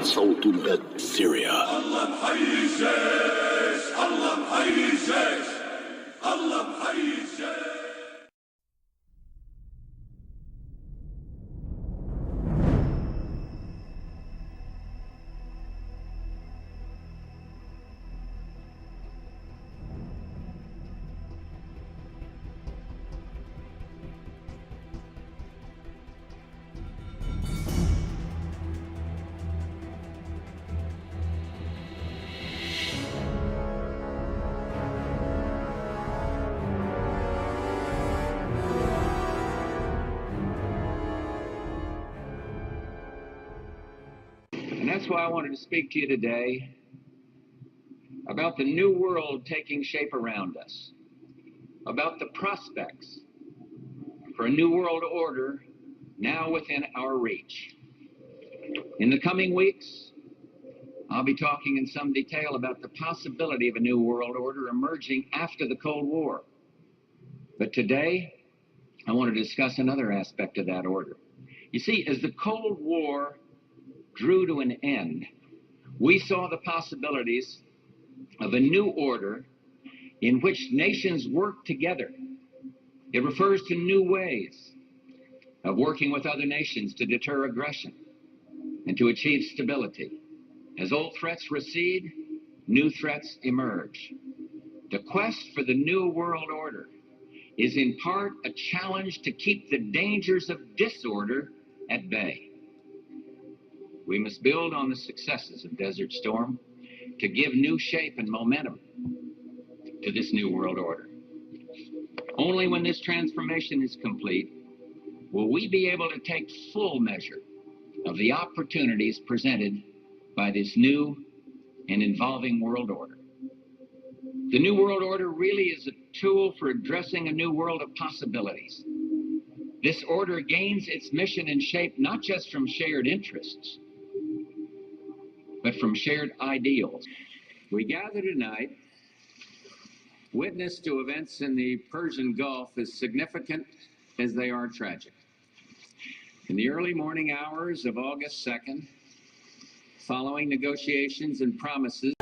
صوت البلد سوريا. الله محيي الجيش، الله محيي الجيش، الله محيي الجيش. And that's why I wanted to speak to you today about the new world taking shape around us, about the prospects for a new world order now within our reach. In the coming weeks, I'll be talking in some detail about the possibility of a new world order emerging after the Cold War. But today, I want to discuss another aspect of that order. You see, as the Cold War drew to an end, we saw the possibilities of a new order in which nations work together. It refers to new ways of working with other nations to deter aggression and to achieve stability. As old threats recede, new threats emerge. The quest for the new world order is in part a challenge to keep the dangers of disorder at bay. We must build on the successes of Desert Storm to give new shape and momentum to this new world order. Only when this transformation is complete will we be able to take full measure of the opportunities presented by this new and evolving world order. The new world order really is a tool for addressing a new world of possibilities. This order gains its mission and shape not just from shared interests, but from shared ideals. We gather tonight, witness to events in the Persian Gulf as significant as they are tragic. In the early morning hours of August 2nd, following negotiations and promises,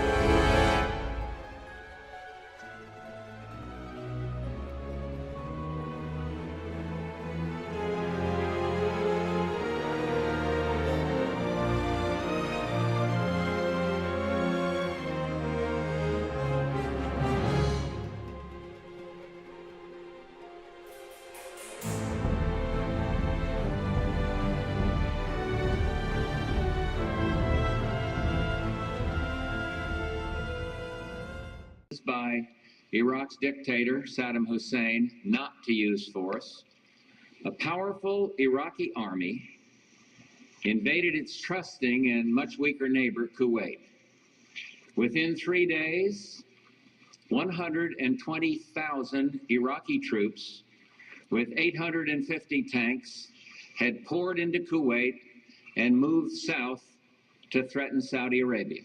by Iraq's dictator, Saddam Hussein, not to use force, a powerful Iraqi army invaded its trusting and much weaker neighbor, Kuwait. Within 3 days, 120,000 Iraqi troops with 850 tanks had poured into Kuwait and moved south to threaten Saudi Arabia.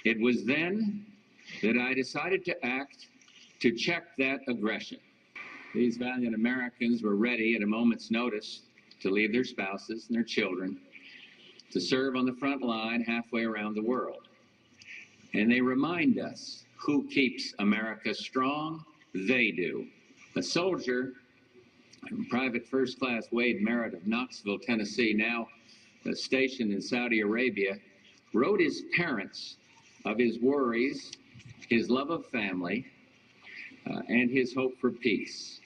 It was then that I decided to act to check that aggression. These valiant Americans were ready at a moment's notice to leave their spouses and their children to serve on the front line halfway around the world. And they remind us who keeps America strong? They do. A soldier, Private First Class Wade Merritt of Knoxville, Tennessee, now stationed in Saudi Arabia, wrote his parents of his worries, his love of family, and his hope for peace.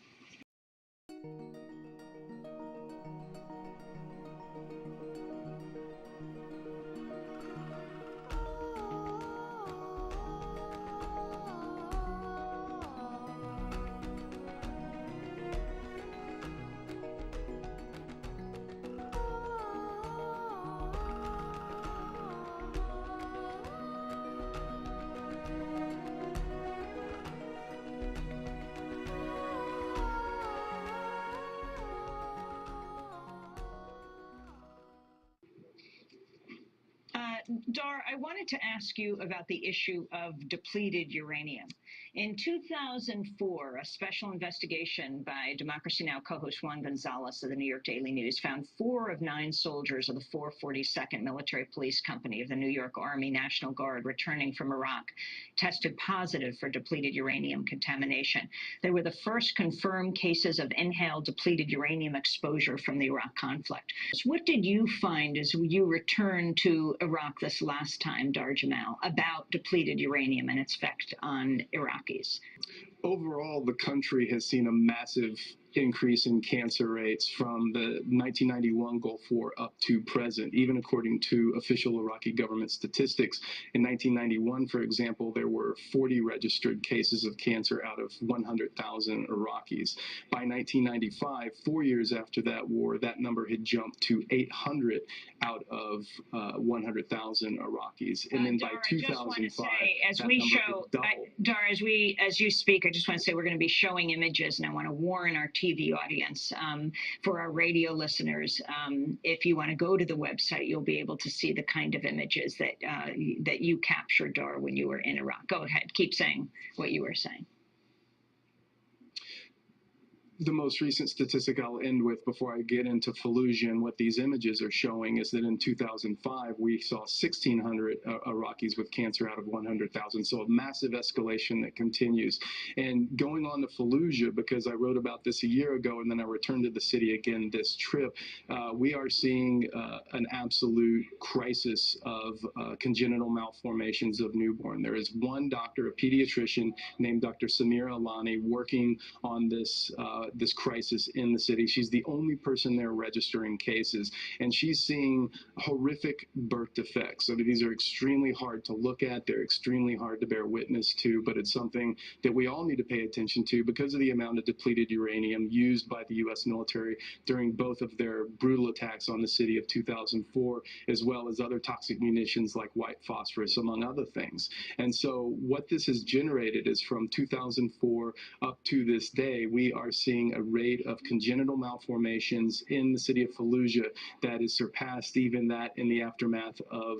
I wanted to ask you about the issue of depleted uranium. In 2004, a special investigation by Democracy Now! Co-host Juan Gonzalez of the New York Daily News found 4 of 9 soldiers of the 442nd Military Police Company of the New York Army National Guard returning from Iraq tested positive for depleted uranium contamination. They were the first confirmed cases of inhaled depleted uranium exposure from the Iraq conflict. So what did you find as you returned to Iraq this last time, Dar Jamal, about depleted uranium and its effect on Iraqis? Overall, the country has seen a massive increase in cancer rates from the 1991 Gulf War up to present, even according to official Iraqi government statistics. In 1991, for example, there were 40 registered cases of cancer out of 100,000 Iraqis. By 1995, 4 years after that war, that number had jumped to 800 out of 100,000 Iraqis. And then by 2005, as that we number show, had doubled. Dar, as you speak, I just want to say we're going to be showing images, and I want to warn our TV audience, for our radio listeners, if you want to go to the website, you'll be able to see the kind of images that that you captured, Dar, when you were in Iraq. Go ahead, keep saying what you were saying. The most recent statistic I'll end with before I get into Fallujah and what these images are showing is that in 2005, we saw 1,600 Iraqis with cancer out of 100,000. So a massive escalation that continues. And going on to Fallujah, because I wrote about this a year ago and then I returned to the city again this trip, we are seeing an absolute crisis of congenital malformations of newborn. There is one doctor, a pediatrician named Dr. Samira Alani, working on this crisis in the city. She's the only person there registering cases, and she's seeing horrific birth defects. I mean, these are extremely hard to look at. They're extremely hard to bear witness to, but it's something that we all need to pay attention to because of the amount of depleted uranium used by the U.S. military during both of their brutal attacks on the city of 2004, as well as other toxic munitions like white phosphorus, among other things. And so what this has generated is from 2004 up to this day, we are seeing a rate of congenital malformations in the city of Fallujah that is surpassed even that in the aftermath of,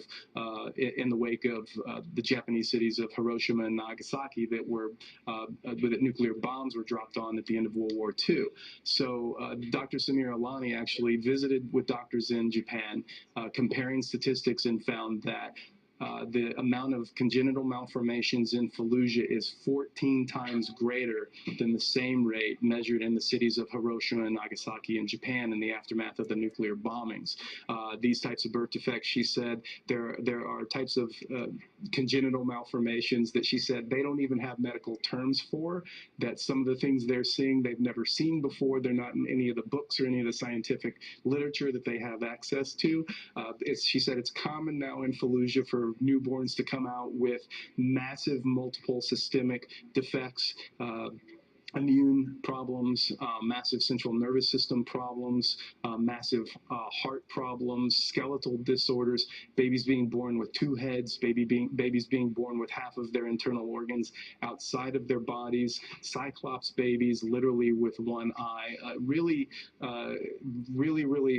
in the wake of the Japanese cities of Hiroshima and Nagasaki that were, that nuclear bombs were dropped on at the end of World War II. So Dr. Samir Alani actually visited with doctors in Japan, comparing statistics, and found that the amount of congenital malformations in Fallujah is 14 times greater than the same rate measured in the cities of Hiroshima and Nagasaki in Japan in the aftermath of the nuclear bombings. These types of birth defects, she said, there are types of congenital malformations that she said they don't even have medical terms for, that some of the things they're seeing they've never seen before. They're not in any of the books or any of the scientific literature that they have access to. She said it's common now in Fallujah for newborns to come out with massive multiple systemic defects, immune problems, massive central nervous system problems, massive heart problems, skeletal disorders, babies being born with 2 heads, babies being born with half of their internal organs outside of their bodies, cyclops babies literally with 1 eye, really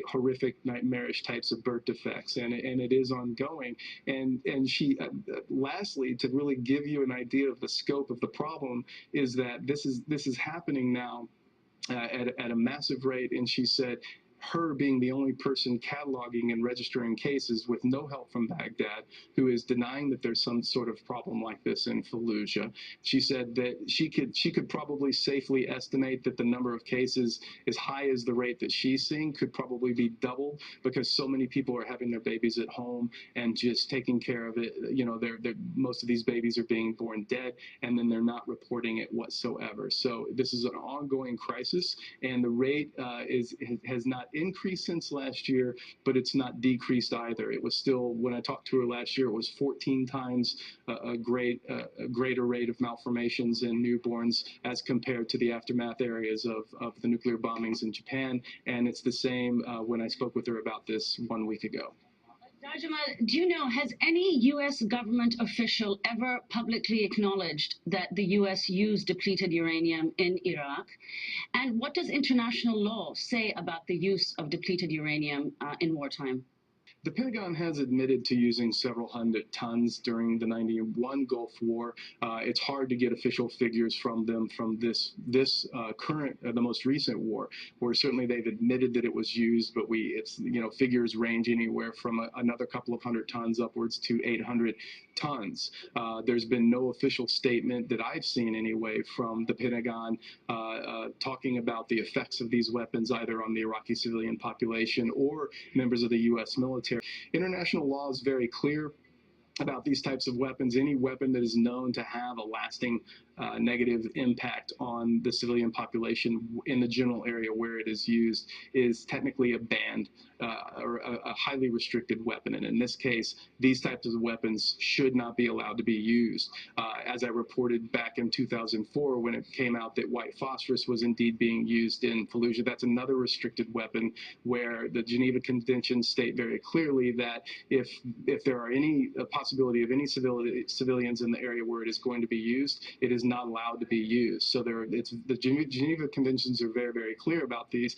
horrific, nightmarish types of birth defects, and it is ongoing. And she, lastly, to really give you an idea of the scope of the problem, is that this is happening now at a massive rate. And she said her being the only person cataloging and registering cases with no help from Baghdad, who is denying that there's some sort of problem like this in Fallujah. She said that she could probably safely estimate that the number of cases, as high as the rate that she's seeing, could probably be doubled because so many people are having their babies at home and just taking care of it. You know, most of these babies are being born dead, and then they're not reporting it whatsoever. So this is an ongoing crisis, and the rate has not increased since last year, but it's not decreased either. It was still, when I talked to her last year, it was 14 times a greater rate of malformations in newborns as compared to the aftermath areas of the nuclear bombings in Japan. And it's the same when I spoke with her about this 1 week ago. Dajima, do you know, has any U.S. government official ever publicly acknowledged that the U.S. used depleted uranium in Iraq? And what does international law say about the use of depleted uranium in wartime? The Pentagon has admitted to using several hundred tons during the '91 Gulf War. It's hard to get official figures from them from this current, the most recent war, where certainly they've admitted that it was used, but figures range anywhere from another couple of hundred tons upwards to 800 tons. There's been no official statement that I've seen anyway from the Pentagon talking about the effects of these weapons either on the Iraqi civilian population or members of the U.S. military. International law is very clear about these types of weapons. Any weapon that is known to have a lasting negative impact on the civilian population in the general area where it is used is technically a banned or a highly restricted weapon. And in this case, these types of weapons should not be allowed to be used. As I reported back in 2004 when it came out that white phosphorus was indeed being used in Fallujah, that's another restricted weapon where the Geneva Conventions state very clearly that if there are any possibility of any civilians in the area where it is going to be used, it is not allowed to be used. So the Geneva Conventions are very, very clear about these.